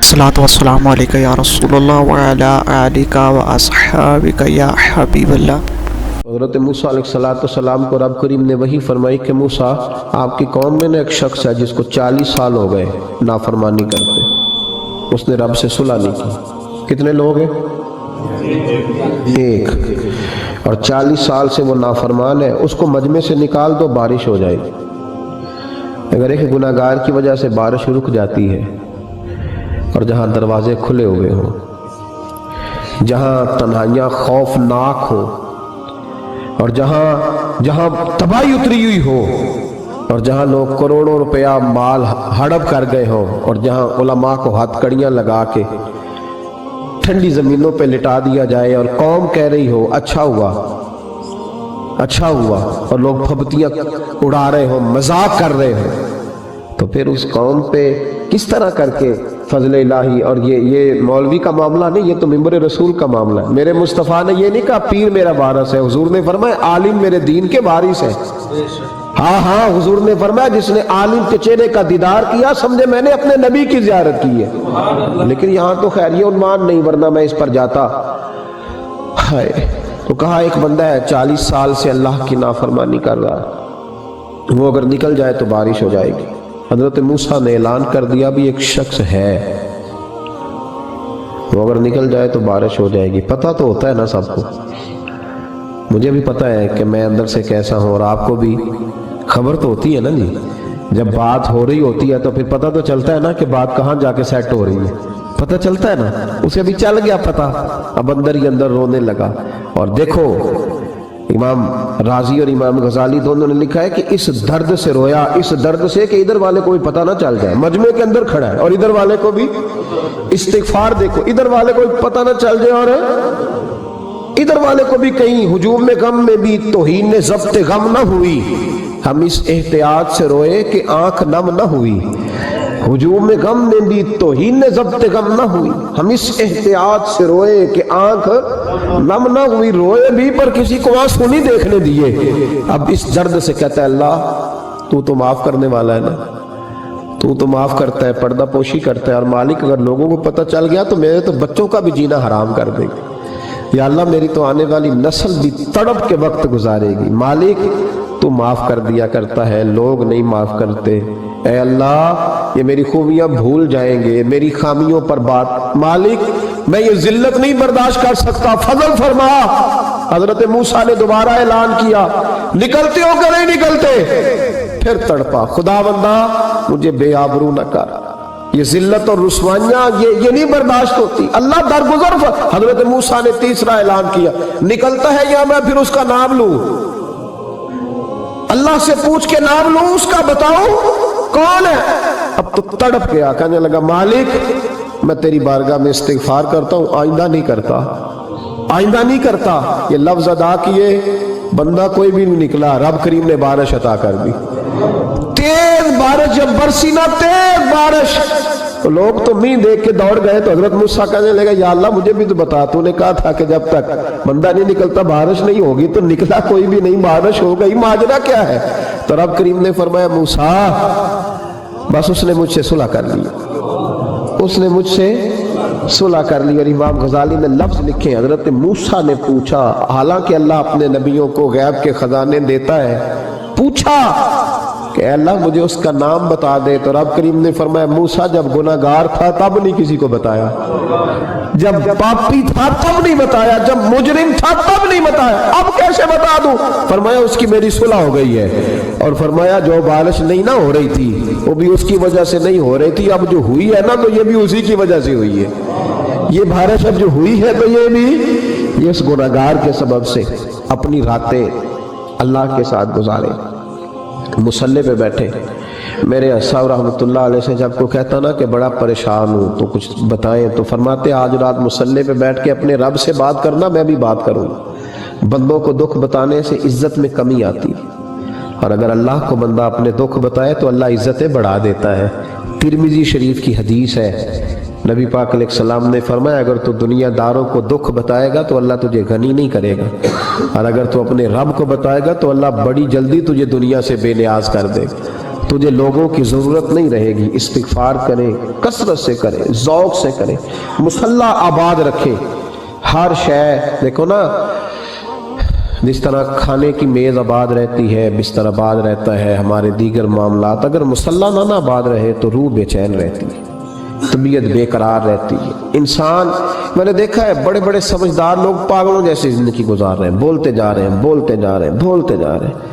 الصلاۃ والسلام علیکہ یا رسول اللہ وعلی آلکہ و اصحابکہ یا حبیب اللہ۔ حضرت موسیٰ علیہ السلام کو رب کریم نے وحی فرمائی کہ موسیٰ آپ کی قوم میں ایک شخص ہے جس کو 40 سال ہو گئے نافرمانی کرتے، اس نے رب سے صلح نہیں کی۔ کتنے لوگ ہیں؟ ایک، اور 40 سال سے وہ نافرمان ہے، اس کو مجمع سے نکال دو، بارش ہو جائے گی۔ اگر ایک گناہ گار کی وجہ سے بارش رک جاتی ہے اور جہاں دروازے کھلے ہوئے ہوں، جہاں تنہائیاں خوفناک ہوں، اور جہاں تباہی اتری ہوئی ہو، اور جہاں لوگ کروڑوں روپیہ مال ہڑپ کر گئے ہوں، اور جہاں علماء کو ہاتھ کڑیاں لگا کے ٹھنڈی زمینوں پہ لٹا دیا جائے اور قوم کہہ رہی ہو اچھا ہوا اچھا ہوا، اور لوگ پھبتیاں اڑا رہے ہوں، مذاق کر رہے ہوں، تو پھر اس قوم پہ کس طرح کر کے فضل الہی؟ اور یہ مولوی کا معاملہ نہیں، یہ تو ممبر رسول کا معاملہ ہے۔ میرے مصطفیٰ نے یہ نہیں کہا پیر میرا وارث ہے، حضور نے فرمایا عالم میرے دین کے وارث ہے۔ ہاں حضور نے فرمایا جس نے عالم کے چہرے کا دیدار کیا سمجھے میں نے اپنے نبی کی زیارت کی ہے۔ لیکن یہاں تو خیر یہ عنوان نہیں، ورنہ میں اس پر جاتا۔ تو کہا ایک بندہ ہے 40 سال سے اللہ کی نافرمانی کر رہا ہے، وہ اگر نکل جائے تو بارش ہو جائے گی۔ حضرت موسیٰ نے اعلان کر دیا بھی ایک شخص ہے، وہ اگر نکل جائے تو بارش ہو جائے گی۔ پتہ تو ہوتا ہے نا سب کو، مجھے بھی پتہ ہے کہ میں اندر سے کیسا ہوں، اور آپ کو بھی خبر تو ہوتی ہے نا جی۔ جب بات ہو رہی ہوتی ہے تو پھر پتہ تو چلتا ہے نا کہ بات کہاں جا کے سیٹ ہو رہی ہے، پتہ چلتا ہے نا۔ اسے بھی چل گیا پتہ، اب اندر ہی اندر رونے لگا۔ اور دیکھو امام رازی اور امام غزالی دونوں نے لکھا ہے کہ اس درد سے رویا، اس درد سے کہ ادھر والے کو بھی پتہ نہ چل جائے، مجمع کے اندر کھڑا ہے اور ادھر والے کو بھی استغفار، دیکھو ادھر والے کو بھی پتہ نہ چل جائے اور ادھر والے کو بھی کہیں ہجوم میں غم میں بھی توہین ضبط غم نہ ہوئی۔ ہم اس احتیاط سے روئے کہ آنکھ نم نہ ہوئی، ہجوم میں غم میں بھی توہین ضبط غم نہ ہوئی۔ ہم اس احتیاط سے روئے کہ آنکھ نم نہ ہوئی، روئے بھی پر کسی کو آنسو نہیں دیکھنے دیے۔ اب اس درد سے کہتا ہے اللہ تو تو معاف کرنے والا ہے نا، تو تو معاف کرتا ہے، پردہ پوشی کرتا ہے، اور مالک اگر لوگوں کو پتہ چل گیا تو میرے تو بچوں کا بھی جینا حرام کر دے گا۔ یا اللہ میری تو آنے والی نسل بھی تڑپ کے وقت گزارے گی۔ مالک تو معاف کر دیا کرتا ہے، لوگ نہیں معاف کرتے۔ اے اللہ یہ میری خوبیاں بھول جائیں گے، میری خامیوں پر بات، مالک میں یہ ذلت نہیں برداشت کر سکتا، فضل فرما۔ حضرت موسیٰ نے دوبارہ اعلان کیا نکلتے ہو کہ نہیں نکلتے؟ پھر تڑپا خدا بندہ مجھے بے آبرو نہ کر، یہ ذلت اور رسوائیاں یہ نہیں برداشت ہوتی، اللہ درگزر۔ حضرت موسیٰ نے تیسرا اعلان کیا نکلتا ہے یا میں پھر اس کا نام لوں؟ اللہ سے پوچھ کے نام لوں اس کا، بتاؤ کون ہے؟ اب تو تڑپ گیا، کہنے لگا مالک میں تیری بارگاہ میں استغفار کرتا ہوں، آئندہ نہیں کرتا، آئندہ نہیں کرتا۔ یہ لفظ ادا کیے، بندہ کوئی بھی نہیں نکلا، رب کریم نے بارش عطا کر دی، تیز بارش جب برسی نا، تیز بارش، تو لوگ تو مین دیکھ کے دوڑ گئے۔ تو حضرت موسیٰ کہنے لگا یا اللہ مجھے بھی تو بتا، تو نے کہا تھا کہ جب تک بندہ نہیں نکلتا بارش نہیں ہوگی، تو نکلا کوئی بھی نہیں، بارش ہو گئی، ماجرا کیا ہے؟ تو رب کریم نے فرمایا موسیٰ بس اس نے مجھ سے صلح کر لی، اس نے مجھ سے صلح کر لی۔ اور امام غزالی نے لفظ لکھے حضرت موسیٰ نے پوچھا، حالانکہ اللہ اپنے نبیوں کو غیب کے خزانے دیتا ہے، پوچھا کہ اے اللہ مجھے اس کا نام بتا دے۔ تو رب کریم نے فرمایا موسیٰ جب گناہ گار تھا تب نہیں کسی کو بتایا، جب پاپی تھا تب نہیں بتایا، جب مجرم تھا تب نہیں بتایا، اب کیسے بتا دوں؟ فرمایا اس کی میری صلح ہو گئی ہے، اور فرمایا جو بارش نہیں نہ ہو رہی تھی وہ بھی اس کی وجہ سے نہیں ہو رہی تھی، اب جو ہوئی ہے نا تو یہ بھی اسی کی وجہ سے ہوئی ہے، یہ بارش اب جو ہوئی ہے تو یہ بھی یہ اس گناہ گار کے سبب سے۔ اپنی راتیں اللہ کے ساتھ گزارے، مصلی پہ بیٹھے۔ میرے صاحب رحمۃ اللہ علیہ سے جب کو کہتا نا کہ بڑا پریشان ہوں تو کچھ بتائیں، تو فرماتے آج رات مصلی پہ بیٹھ کے اپنے رب سے بات کرنا، میں بھی بات کروں۔ بندوں کو دکھ بتانے سے عزت میں کمی آتی، اور اگر اللہ کو بندہ اپنے دکھ بتائے تو اللہ عزتیں بڑھا دیتا ہے۔ ترمذی شریف کی حدیث ہے، نبی پاک علیہ السلام نے فرمایا اگر تو دنیا داروں کو دکھ بتائے گا تو اللہ تجھے غنی نہیں کرے گا، اور اگر تو اپنے رب کو بتائے گا تو اللہ بڑی جلدی تجھے دنیا سے بے نیاز کر دے گا۔ تجھے لوگوں کی ضرورت نہیں رہے گی. استغفار کرے, کثرت سے کرے, ذوق سے کرے, مصلی آباد رکھے. ہر شے دیکھو نا, جس طرح کھانے کی میز آباد رہتی ہے, بستر آباد رہتا ہے, ہمارے دیگر معاملات, اگر مصلی نہ آباد رہے تو روح بے چین رہتی ہے, طبیعت بے قرار رہتی ہے. انسان, میں نے دیکھا ہے بڑے بڑے سمجھدار لوگ پاگلوں جیسی زندگی گزار رہے ہیں, بولتے جا رہے ہیں, بولتے جا رہے ہیں, بولتے جا رہے ہیں,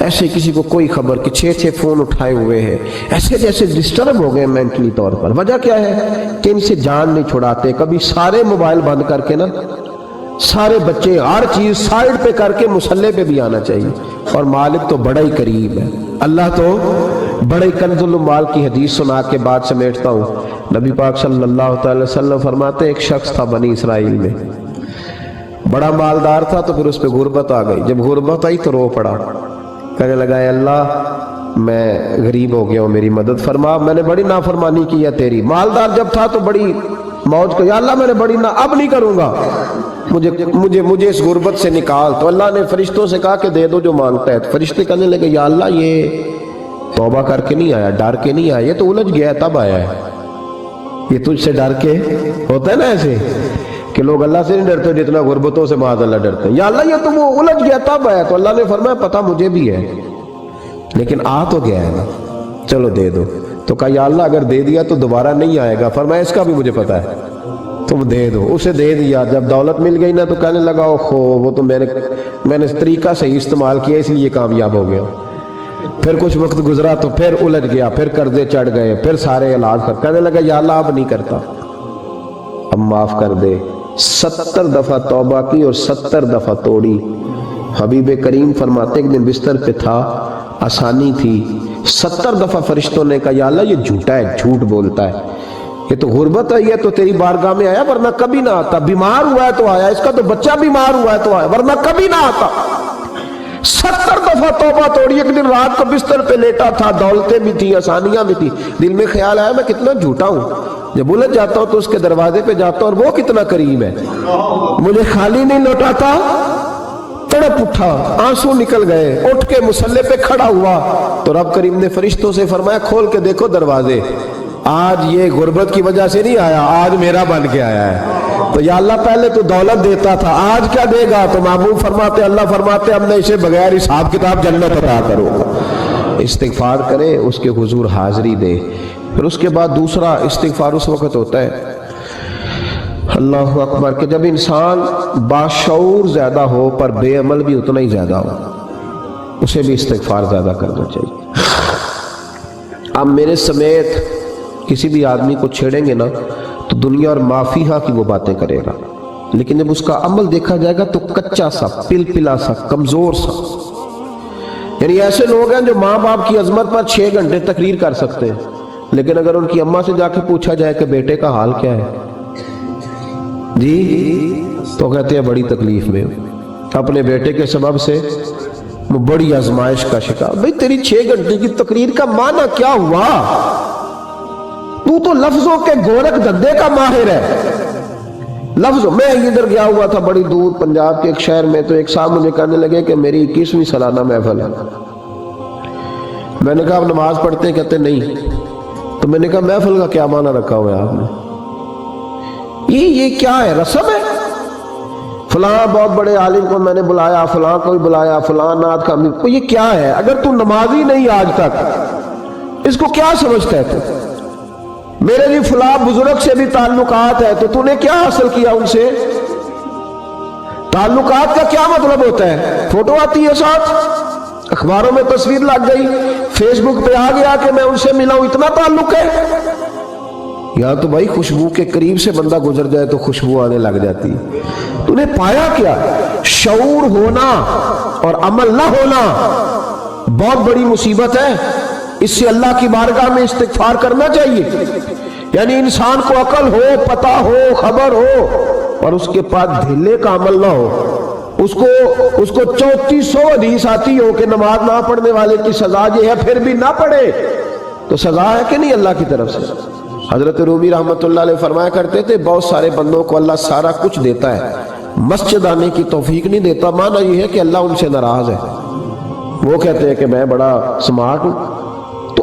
ایسے کسی کو کوئی خبر کہ 6 فون اٹھائے ہوئے ہیں, ایسے جیسے ڈسٹرب ہو گئے مینٹلی طور پر. وجہ کیا ہے کہ ان سے جان نہیں چھڑاتے. کبھی سارے موبائل بند کر کے نا, سارے بچے ہر چیز سائیڈ پہ کر کے مصلی پہ بھی آنا چاہیے. اور مالک تو بڑا ہی قریب ہے, اللہ تو بڑے کنز المال کی حدیث سنا کے بعد سمیٹتا ہوں. نبی پاک صلی اللہ تعالی وسلم فرماتے ایک شخص تھا بنی اسرائیل میں, بڑا مالدار تھا, تو پھر اس پہ غربت آ گئی. جب غربت آئی تو رو پڑا, کہنے لگا اے اللہ میں غریب ہو گیا ہوں, میری مدد فرما, میں نے بڑی نافرمانی کی ہے تیری. مالدار جب تھا تو بڑی موج کو, یا اللہ میں نے بڑی اب نہیں کروں گا, مجھے اس غربت سے نکال. تو اللہ نے فرشتوں سے کہا کہ دے دو جو مانگتا ہے. تو فرشتے کہنے لگے یا اللہ یہ توبہ کر کے نہیں آیا, ڈر کے نہیں آیا, یہ تو الجھ گیا تب آیا ہے. یہ تجھ سے ڈر کے ہوتا ہے نا ایسے کہ لوگ اللہ سے نہیں ڈرتے جتنا غربتوں سے معاذ اللہ ڈرتے ہیں. یا اللہ یہ تو وہ الجھ گیا تب آیا. تو اللہ نے فرمایا پتہ مجھے بھی ہے, لیکن آ تو گیا ہے نا, چلو دے دو. تو کہا یا اللہ اگر دے دیا تو دوبارہ نہیں آئے گا. فرمایا اس کا بھی مجھے پتہ ہے, تم دے دو. اسے دے دیا. جب دولت مل گئی نا تو کہنے لگا اوہو وہ تو میں نے طریقہ صحیح استعمال کیا اس لیے کامیاب ہو گیا. پھر کچھ وقت گزرا تو پھر الجھ گیا, پھر قرضے چڑھ گئے, پھر سارے علاج کر, کہنے لگا یا اللہ اب نہیں کرتا, اب معاف کر دے. 70 دفعہ توبہ کی اور 70 دفعہ توڑی. حبیب کریم فرماتے ایک دن بستر پہ تھا, آسانی تھی, 70 دفعہ فرشتوں نے کہا یا اللہ یہ جھوٹا ہے, جھوٹ بولتا ہے, یہ تو غربت ہے, یہ تو تیری بارگاہ میں آیا ورنہ کبھی نہ آتا. بیمار ہوا ہے تو آیا, اس کا تو بچہ بیمار ہوا ہے تو آیا, ورنہ کبھی نہ آتا. 70 دفعہ توبہ توڑی. ایک دن رات کو بستر پہ لیٹا تھا, دولتیں بھی تھی, آسانیاں بھی تھی, دل میں خیال آیا میں کتنا جھوٹا ہوں. جب الجھ جاتا ہوں تو اس کے دروازے پہ جاتا ہوں اور وہ کتنا قریب ہے, مجھے خالی نہیں لوٹاتا. تڑپ اٹھا, آنسو نکل گئے, اٹھ کے مصلی پہ کھڑا ہوا. تو رب کریم نے فرشتوں سے فرمایا کھول کے دیکھو دروازے, آج یہ غربت کی وجہ سے نہیں آیا, آج میرا بن کے آیا ہے. تو یا اللہ پہلے تو دولت دیتا تھا, آج کیا دے گا؟ تو محبوب فرماتے, اللہ فرماتے اب میں اسے بغیر حساب کتاب جنت عطا کروں گا. استغفار کرے, اس کے حضور حاضری دے. پھر اس کے بعد دوسرا استغفار اس وقت ہوتا ہے اللہ اکبر کہ جب انسان باشعور زیادہ ہو پر بے عمل بھی اتنا ہی زیادہ ہو, اسے بھی استغفار زیادہ کرنا چاہیے. اب میرے سمیت کسی بھی آدمی کو چھیڑیں گے نا تو دنیا اور مافیہ کی وہ باتیں کرے گا, لیکن جب اس کا عمل دیکھا جائے گا تو کچا سا, پلپلا سا, کمزور سا. یعنی ایسے لوگ ہیں جو ماں باپ کی عظمت پر 6 گھنٹے تقریر کر سکتے ہیں, لیکن اگر ان کی اماں سے جا کے پوچھا جائے کہ بیٹے کا حال کیا ہے جی, تو کہتے ہیں بڑی تکلیف میں, اپنے بیٹے کے سبب سے وہ بڑی آزمائش کا شکار. بھئی تیری 6 گھنٹے کی تقریر کا معنی کیا ہوا؟ تو لفظوں کے گورکھ دھندے کا ماہر ہے. لفظ, میں ادھر گیا ہوا تھا بڑی دور پنجاب کے ایک شہر میں, تو ایک صاحب مجھے کہنے لگے کہ میری 21ویں سالانہ محفل ہے. میں نے کہا آپ نماز پڑھتے ہیں؟ کہتے نہیں. تو میں نے کہا محفل کا کیا معنی رکھا ہوا ہے آپ نے؟ یہ کیا ہے, رسم ہے؟ فلاں بہت بڑے عالم کو میں نے بلایا, فلاں کو بھی بلایا, فلاں نعت کا, یہ کیا ہے؟ اگر تو نمازی نہیں آج تک, اس کو کیا سمجھتا ہے تو؟ میرے لیے فلاں بزرگ سے بھی تعلقات ہے, تو نے کیا حاصل کیا ان سے؟ تعلقات کا کیا مطلب ہوتا ہے؟ فوٹو آتی ہے ساتھ, اخباروں میں تصویر لگ گئی, فیس بک پہ آ گیا کہ میں ان سے ملا ہوں, اتنا تعلق ہے؟ یا تو بھائی خوشبو کے قریب سے بندہ گزر جائے تو خوشبو آنے لگ جاتی. تو نے پایا کیا؟ شعور ہونا اور عمل نہ ہونا بہت بڑی مصیبت ہے. اس سے اللہ کی بارگاہ میں استغفار کرنا چاہیے. یعنی انسان کو عقل ہو, پتہ ہو, خبر ہو, اور اس کے پاس دھلے کا عمل نہ ہو. اس کو 3400 حدیث آتی ہو کہ نماز نہ پڑھنے والے کی سزا یہ ہے, پھر بھی نہ پڑھے تو سزا ہے کہ نہیں اللہ کی طرف سے؟ حضرت رومی رحمۃ اللہ علیہ فرمایا کرتے تھے بہت سارے بندوں کو اللہ سارا کچھ دیتا ہے, مسجد آنے کی توفیق نہیں دیتا. معنی یہ ہے کہ اللہ ان سے ناراض ہے. وہ کہتے ہیں کہ میں بڑا سمارٹ ہوں. تو